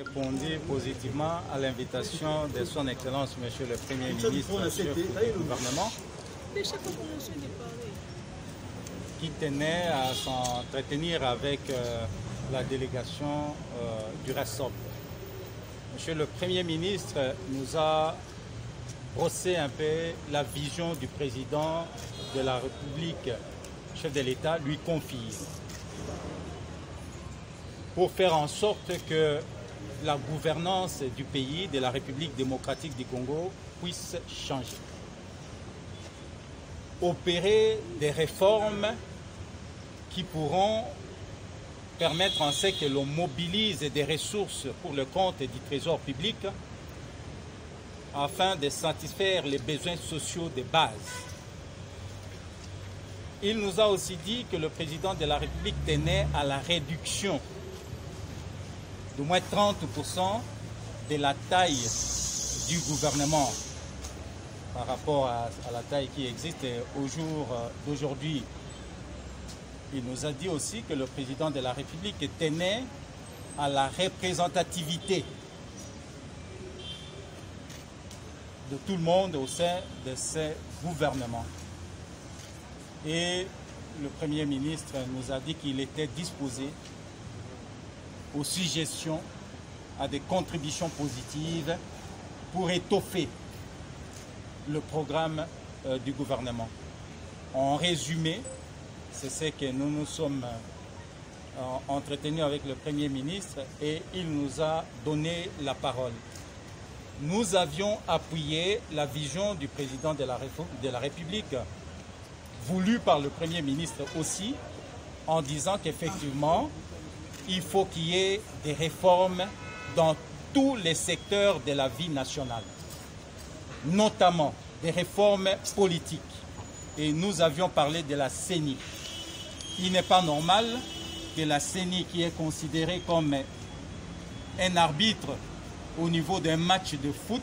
répondu positivement à l'invitation de son Excellence, Monsieur le Premier ministre du gouvernement, qui tenait à s'entretenir avec la délégation du RESOP. Monsieur le Premier ministre nous a brossé un peu la vision du président de la République, chef de l'État, lui confie, pour faire en sorte que la gouvernance du pays, de la République démocratique du Congo, puisse changer. Opérer des réformes qui pourront permettre en ce que l'on mobilise des ressources pour le compte du trésor public afin de satisfaire les besoins sociaux de base. Il nous a aussi dit que le président de la République tenait à la réduction d'au moins 30% de la taille du gouvernement par rapport à la taille qui existe au jour d'aujourd'hui. Il nous a dit aussi que le président de la République tenait à la représentativité de tout le monde au sein de ce gouvernement. Et le Premier ministre nous a dit qu'il était disposé aux suggestions, à des contributions positives pour étoffer le programme du gouvernement. En résumé, c'est ce que nous nous sommes entretenus avec le Premier ministre et il nous a donné la parole. Nous avions appuyé la vision du président de la République, voulue par le Premier ministre aussi, en disant qu'effectivement, il faut qu'il y ait des réformes dans tous les secteurs de la vie nationale, notamment des réformes politiques. Et nous avions parlé de la CENI. Il n'est pas normal que la CENI, qui est considérée comme un arbitre au niveau d'un match de foot,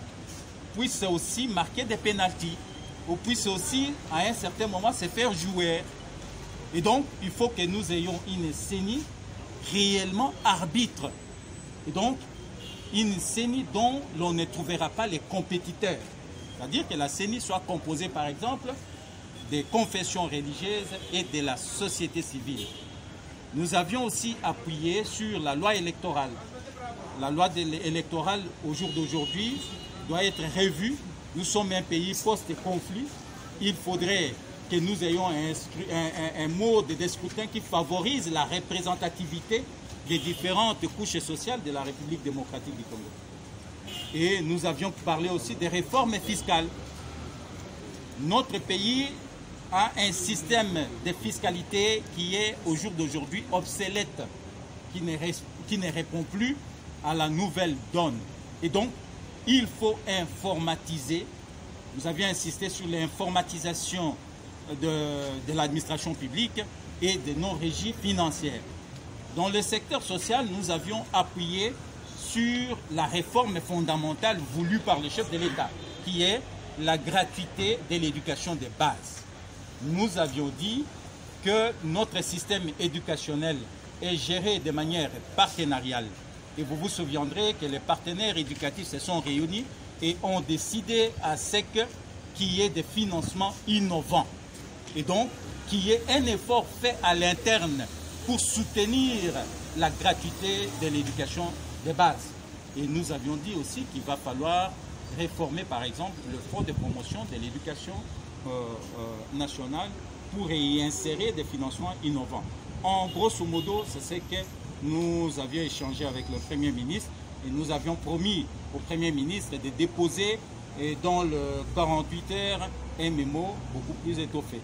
puisse aussi marquer des pénaltys ou puisse aussi, à un certain moment, se faire jouer. Et donc, il faut que nous ayons une CENI réellement arbitre. Et donc, une CENI dont l'on ne trouvera pas les compétiteurs. C'est-à-dire que la CENI soit composée, par exemple, des confessions religieuses et de la société civile. Nous avions aussi appuyé sur la loi électorale. La loi électorale, au jour d'aujourd'hui, doit être revue. Nous sommes un pays post-conflit. Il faudrait que nous ayons un mode de scrutin qui favorise la représentativité des différentes couches sociales de la République démocratique du Congo. Et nous avions parlé aussi des réformes fiscales. Notre pays a un système de fiscalité qui est au jour d'aujourd'hui obsolète, qui ne répond plus à la nouvelle donne. Et donc, il faut informatiser. Nous avions insisté sur l'informatisation de l'administration publique et de nos régies financières. Dans le secteur social, nous avions appuyé sur la réforme fondamentale voulue par le chef de l'État, qui est la gratuité de l'éducation de base. Nous avions dit que notre système éducationnel est géré de manière partenariale. Et vous vous souviendrez que les partenaires éducatifs se sont réunis et ont décidé à ce qu'il y ait des financements innovants. Et donc, qu'il y ait un effort fait à l'interne pour soutenir la gratuité de l'éducation de base. Et nous avions dit aussi qu'il va falloir réformer, par exemple, le fonds de promotion de l'éducation nationale pour y insérer des financements innovants. En grosso modo, c'est ce que nous avions échangé avec le Premier ministre et nous avions promis au Premier ministre de déposer dans le 48 heures un mémo beaucoup plus étoffé.